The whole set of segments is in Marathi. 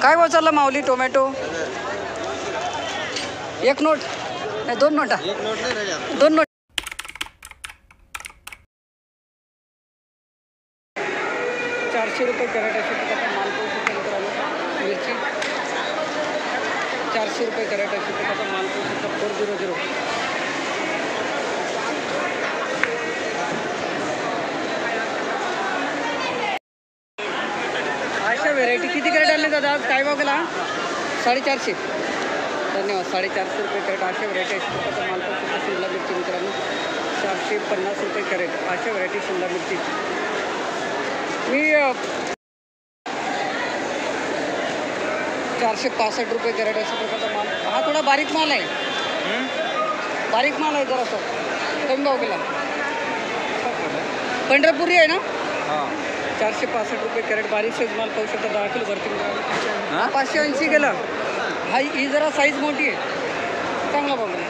काय भाव चालला माऊली टोमॅटो? एक नोट नाही, दोन नोटा. दोन नोट. 400 रुपये कॅरेट अशा प्रकारचा माल पाहू शकता मित्रांनो. मिरची 400 रुपये कॅरेट अशा प्रकारचा माल पाहू शकता. 400. अशा व्हेरायटी किती कॅरेट आणले दादा आज? काय भाव गेला? 450. धन्यवाद. 450 रुपये कॅरेट अशा व्हरायटी अशा प्रकारचा माल पाहू शकता. शिमला मिरची मित्रांनो 450 रुपये कॅरेट अशा व्हरायटी शिमला मिरची. मी 465 रुपये कॅरेट अशा प्रकारचा माल. हा थोडा बारीक माल आहे, बारीक माल आहे जरासा. कमी भाव गेला. पंढरपुरी आहे ना? 465 रुपये कॅरेट बारीक साईज माल पाहू शकता. 10 किलो भरती. 580 गेला. हा ही जरा साईज मोठी आहे, चांगला भाव गेला.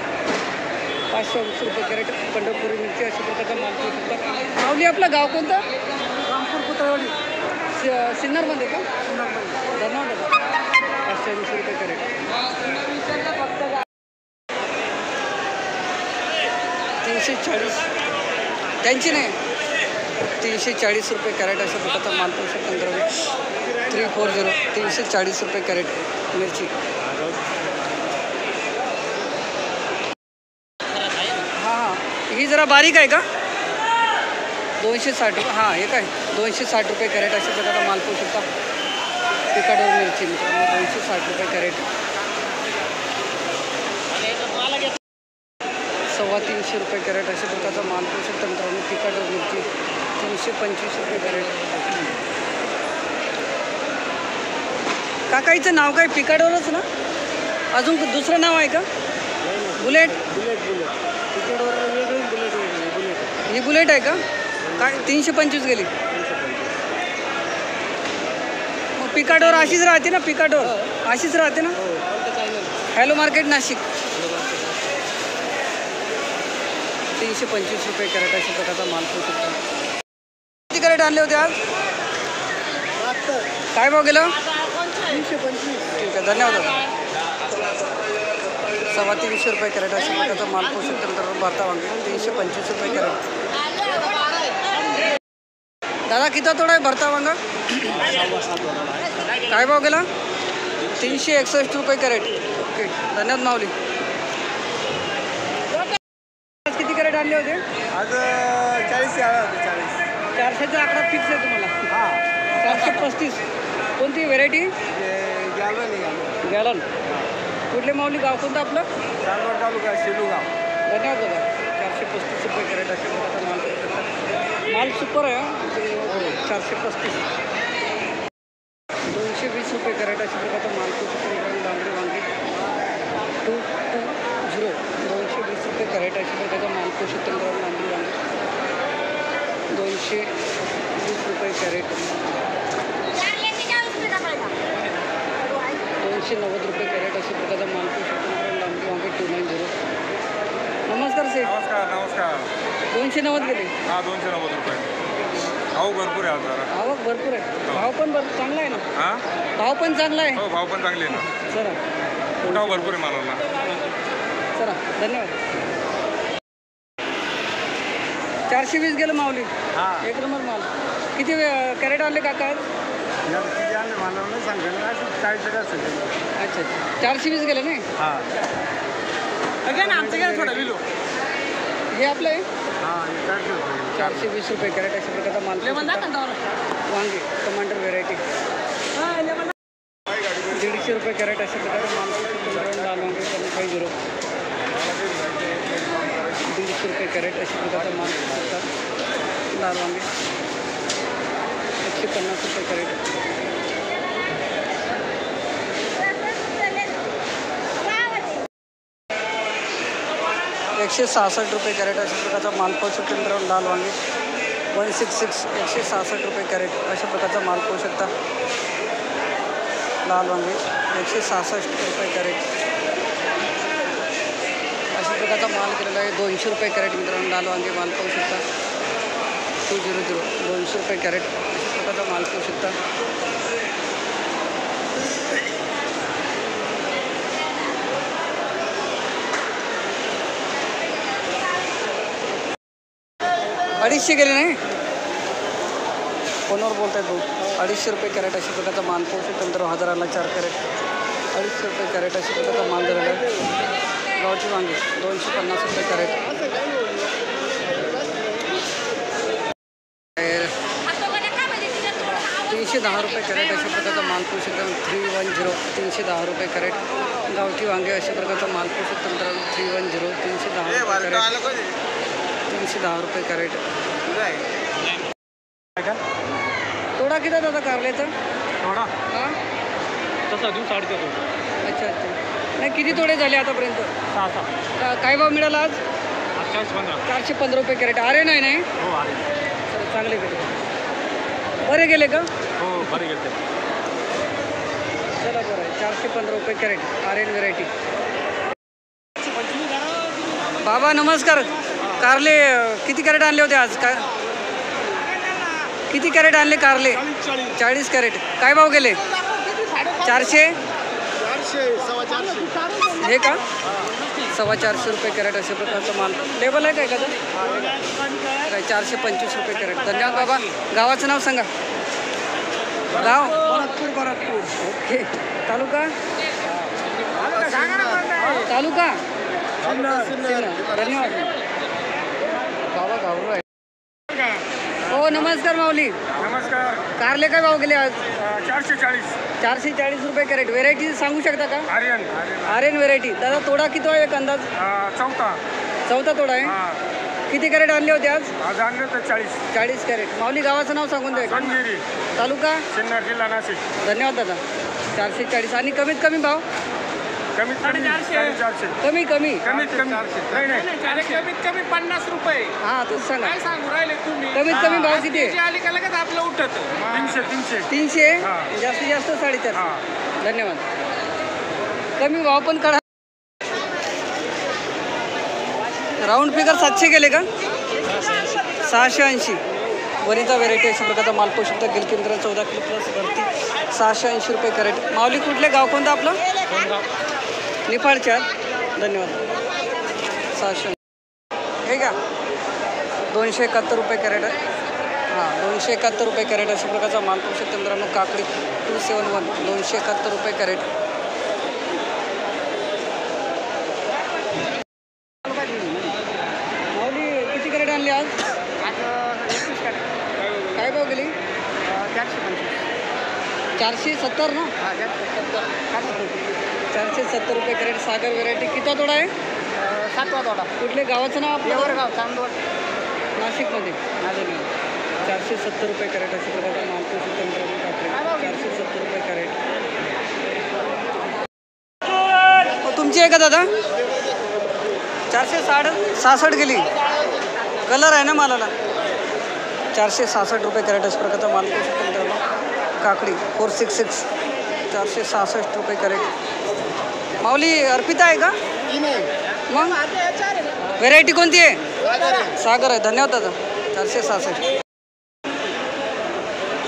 580 रुपये कॅरेट पंढरपुरी मिरची अशा प्रकारचा माल पाहू शकता. माऊली आपलं गाव कोणतं? रामपूर पुतळवाडी. सिन्नरमध्ये का? धन्यवाद दादा. 580 रुपये कॅरेट. 340 त्यांची नाही. 340 रुपये कॅरेट अशा प्रकारचा माल पाहू शकता. 340 340 रुपये कॅरेट मिरची. हां ही जरा बारीक आहे का? 260 रुपये. हां हे काय 260 रुपये कॅरेट अशा प्रकारचा माल पाहू शकता. पिकाडोर मिरची मित्रांनो 260 रुपये कॅरेट. 325 रुपये कॅरेट अशा प्रकारचा माल पाहू शकता मित्रांनो. पिकाडोर मिरची 325 रुपये कॅरेट. काकाईचं नाव काय? पिकाडोरच ना? अजून दुसरं नाव आहे का? बुलेट. ही बुलेट आहे का? काय 325 गेली? मग पिकाडोर अशीच राहते ना? पिकाडोर अशीच राहते ना? Hello market Nashik. 325 रुपये कॅरेट अशा प्रकारचा माल पाहू शकता. किती कॅरेट आणले होते आज? काय भाव गेलं? 325. ठीक आहे धन्यवाद. 325 रुपये कॅरेट अशा प्रकारचा माल पाहू शकता मित्रांनो. भरता वांगे 325 रुपये कॅरेट. दादा किती तोडा आहे भरता वांगा? काय भाव गेला? 361 रुपये कॅरेट. ओके धन्यवाद माऊली. आज किती कॅरेट आणले होते? आज 40 आले होते. 400चा आकडा फिक्स आहे तुम्हाला? 435. कोणती व्हेरायटी? गॅलन. कुठले माऊली? गाव कोणतं आपलं? चांदवड तालुका शेलूगाव. धन्यवाद दादा. 435 रुपये कॅरेट अशा प्रकारचा माल. माल सुपर आहे. 435. 220 रुपये कॅरेट अशा प्रकारचा माल. लांबडी वांगी 220. 220 रुपये कॅरेट अशा प्रकारचा माल. पोषक लांबडी वांगी 220 रुपये कॅरेट. 290 रुपये कॅरेट अशा प्रकारचा माल. पोषक लांबडी वांगी 290. नमस्कार सेठ. नमस्कार. 290 गेले. 290 रुपये. भाव भरपूर आहे. आवक भरपूर आहे. भाव पण चांगला आहे ना? भाव पण चांगला आहे. हो भाव पण चांगले आहे ना. चला भाव भरपूर आहे मालाला. चला धन्यवाद. 420 गेलं माऊली. एक नंबर माल. किती कॅरेट आणले काका? अच्छा 420 गेले नाही? आमचं गेलं थोडं विलो. हे आपलं आहे. 420 रुपये कॅरेट अशा प्रकारचा माल. वांगे टमाटर व्हेरायटी 150 रुपये कॅरेट अशा प्रकारचा माल. लाल वांगे 50. 150 रुपये कॅरेट अशा प्रकारचा माल. लाल वांगे 150 रुपये कॅरेट. 166 रुपये कॅरेट अशा प्रकारचा माल पाहू शकता मित्रांनो. लाल वांगे 166. 166 रुपये कॅरेट अशा प्रकारचा माल पाहू शकता. लाल वांगे 166 रुपये कॅरेट अशा प्रकारचा माल केलेला आहे. 200 रुपये कॅरेट मित्रांनो. लाल वांगे माल पाहू शकता. 200. 200 रुपये कॅरेट अशा प्रकारचा माल पाहू शकता. 250 गेले नाही फोनवर बोलत आहेत भाऊ. 250 रुपये कॅरेट अशा प्रकारचा माल पाहू शकतो. नंतर हजाराला 4 कॅरेट 250 रुपये कॅरेट अशा प्रकारचा माल झालेला आहे. गावठी वांगे 250 रुपये कॅरेट. 310 रुपये कॅरेट अशा प्रकारचा माल पाहू शकतो. 310 310 रुपये कॅरेट. गावठी वांगे अशा प्रकारचा माल पाहू शकतो. नंतर 310 310 रुपये कॅरेट. तोडा किती दादा कारल्याचा? थोडा हां तसा देऊ 4.5. अच्छा अच्छा. नाही किती तोडे झाले आतापर्यंत? 6. काय भाव मिळाला आज? 415. 415 रुपये कॅरेट. अरे नाही नाही हो आले. चला चांगले गेले. बरे गेले का? हो बरे गेले. चला बरं आहे. 415 रुपये कॅरेट आर्यन व्हेरायटी. बाबा नमस्कार. कारले किती कॅरेट आणले होते आज? काय किती कॅरेट आणले कारले? 40 कॅरेट. काय भाव गेले? 400 हे का? 425 रुपये कॅरेट अशा प्रकारचा माल. लेबल आहे काय का? काय 425 रुपये कॅरेट. धन्यवाद बाबा. गावाचं नाव सांगा. गाव बरातपूर. ओके. तालुका तालुका धन्यवाद बाबा. गाव आहे. हो नमस्कार माऊली. नमस्कार. कारले काय भाव गेले आज? 440. 440 रुपये कॅरेट. व्हेरायटी सांगू शकता का? आर्यन. आर्यन व्हेरायटी. दादा तोडा किती आहे एक अंदाज? चौथा तोडा आहे. किती कॅरेट आणले होते आज? आज आणले तर 40 कॅरेट. माऊली गावाचं नाव सांगून द्या. सोनगिरी. तालुका सिन्नर, जिल्हा नाशिक. धन्यवाद दादा. 440 आणि कमीत कमी भाव? कमीत कमी 450. कमी कमी कमीत कमी नाही कमीत कमी 50 रुपये. हां तसं सांगा. काय सांगू राहिले तुम्ही? कमीत कमी भाव किती आहे? आली का लगेच आपलं उठत. 300. 300. हां. जास्तीत जास्त 450. हां. धन्यवाद. कमी भाव पण काढा. राऊंड फिगर 700 गेले का? 680. वरिता व्हेरायटी अशा प्रकारचा माल पाहू शकता. गिल केंद्र 14 किलो प्लस वरती 680 रुपये कॅरेट. माऊली कुठले गाव कोणतं आपलं? निफाडच्या. धन्यवाद. 600 हे का? 271 रुपये कॅरेट आहे. हां 271 रुपये कॅरेट अशा प्रकारचा माल पाहू शकता मित्रांनो. काकडी 271 271 रुपये कॅरेट. माऊली किती कॅरेट आणली आज? काय भाव गेली? 470 ना? 470 रुपये कॅरेट. सागर व्हेरायटी. किती तोडा आहे? 7वा तोडा. कुठले गावाचं नाव आपलं? गाव चांदवड नाशिकमध्ये. 470 रुपये कॅरेट अशा प्रकारचा माल पाहू शकता मित्रांनो. काकडी 470 रुपये कॅरेट. तुमची आहे का दादा? 466 गेली. कलर आहे ना मालाला. 466 रुपये कॅरेट अशा प्रकारचा माल पाहू शकता मित्रांनो. काकडी 466 466 रुपये कॅरेट. माऊली अर्पिता आहे का? मग व्हेरायटी कोणती आहे? सागर आहे. धन्यवाद दादा. 466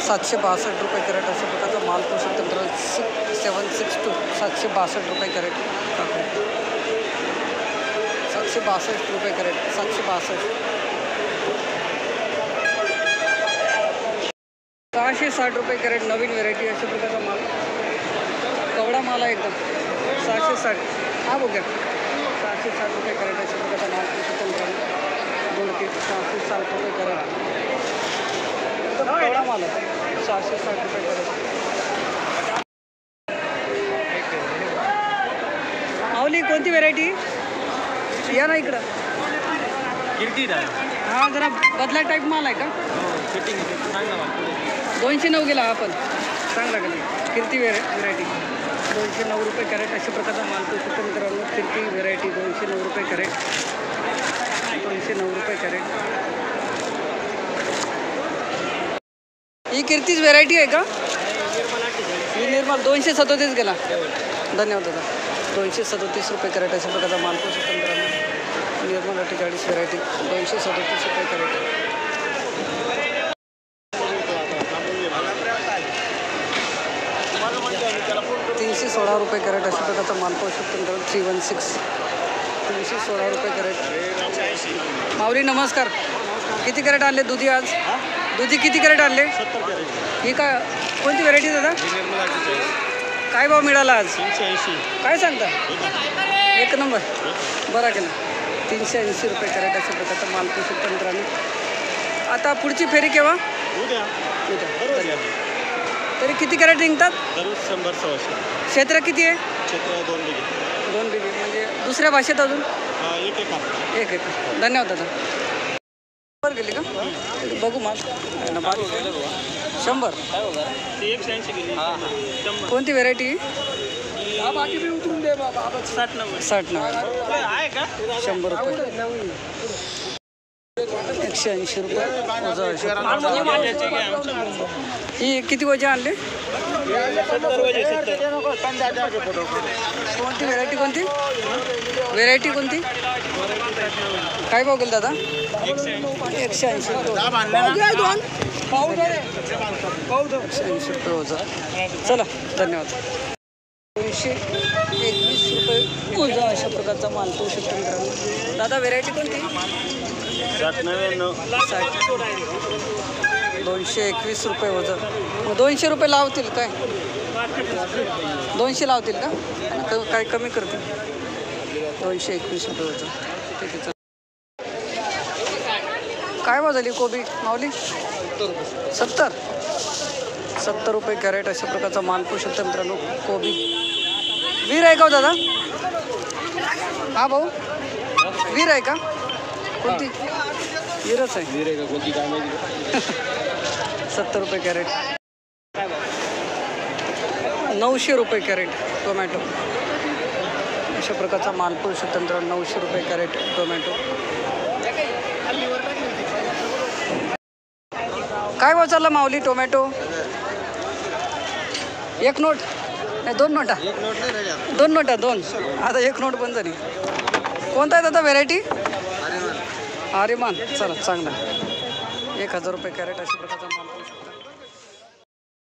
762 रुपये कॅरेट अशा प्रकारचा माल पाहू शकतो मित्रांनो. 6762 762 रुपये कॅरेट. काकडी 762 रुपये कॅरेट. 762 660 रुपये कॅरेट. नवीन व्हेरायटी अशा प्रकारचा माल. कवडा माल आहे एकदम. 660. हा बघा 660 रुपये कॅरेट अशा प्रकारचा माल पाहू शकतो मित्रांनो. 660 रुपये कॅरेट. एकदम कवडा माल आहे. 660 रुपये कॅरेट. माऊली कोणती व्हेरायटी? या ना इकडं. कीर्ती हा जरा बदला टाईप माल आहे का? 209 गेला आपण. चांगला गेला. कीर्ती व्हेरायटी 209 रुपये कॅरेट अशा प्रकारचा माल पाहू शकतो मित्रांनो. कीर्ती व्हेरायटी 209 रुपये कॅरेट. 209 रुपये कॅरेट. ही कीर्तीच व्हेरायटी आहे का? ही निर्मल 237 गेला. धन्यवाद दादा. 237 रुपये कॅरेट अशा प्रकारचा माल पाहू शकतो मित्रांनो. निर्मल 48 व्हेरायटी 237 रुपये कॅरेट. 316 रुपये कॅरेट अशा प्रकारचा माल पाहू शकतो मित्रांनो. 316 316 रुपये कॅरेट. माऊली नमस्कार. किती कॅरेट आणले दुधी आज? दुधी किती कॅरेट आणले? 70 कॅरेट. ही का कोणती व्हेरायटी दादा? काय भाव मिळाला आज? 380. काय सांगता? एक नंबर. बरा केला. 380 रुपये कॅरेट अशा प्रकारचा माल पोषक तंत्राने. आता पुढची फेरी केव्हा? उद्या. उद्या. तरी किती कॅरेट निघतात? दररोज 100-100. क्षेत्र किती आहे? क्षेत्र 2 बिघे. 2 बिघे. म्हणजे दुसऱ्या भाषेत अजून एक एकर. एक एक. धन्यवाद दादा. वर गेली का? बघू माल. 100. ती 180 गेली. कोणती व्हेरायटी? 60 नव्हे. आहे का? 100 रुपये. 180 रुपये. ही किती वजे आणले? कोणती व्हेरायटी? कोणती व्हेरायटी? कोणती? काय भाव गेल दादा? 180 रुपये. 180 रुपये वजा. चला धन्यवाद. 221 रुपये वजा अशा प्रकारचा माल पोषक तंत्राने. दादा व्हेरायटी कोणती? 221 रुपये वजन. 200 रुपये लावतील काय? 200 लावतील का? काय कमी करतील? 221 रुपये वजन. ठीक आहे. काय भाव झाली कोबी माऊली? 70 रुपये कॅरेट अशा प्रकारचा माल पोषक तंत्रानो कोबी. वीर आहे का हो दादा? हा भाऊ वीर आहे का? कोणती? वीरच आहे. वीर आहे का कोणती काय माहिती? 70 रुपये कॅरेट. 900 रुपये कॅरेट टोमॅटो. अशा प्रकारचा माल पोषक तंत्र. 900 रुपये कॅरेट टोमॅटो. काय भाव चालला माऊली टोमॅटो? एक नोट नाही 2 नोटा? 2 नोटा 2. आता 1 नोट बंद झाली. कोणता आहे दादा व्हेरायटी? आर्यमान. चला चांगला. 1000 रुपये कॅरेट अशा प्रकारचा माल पोषक.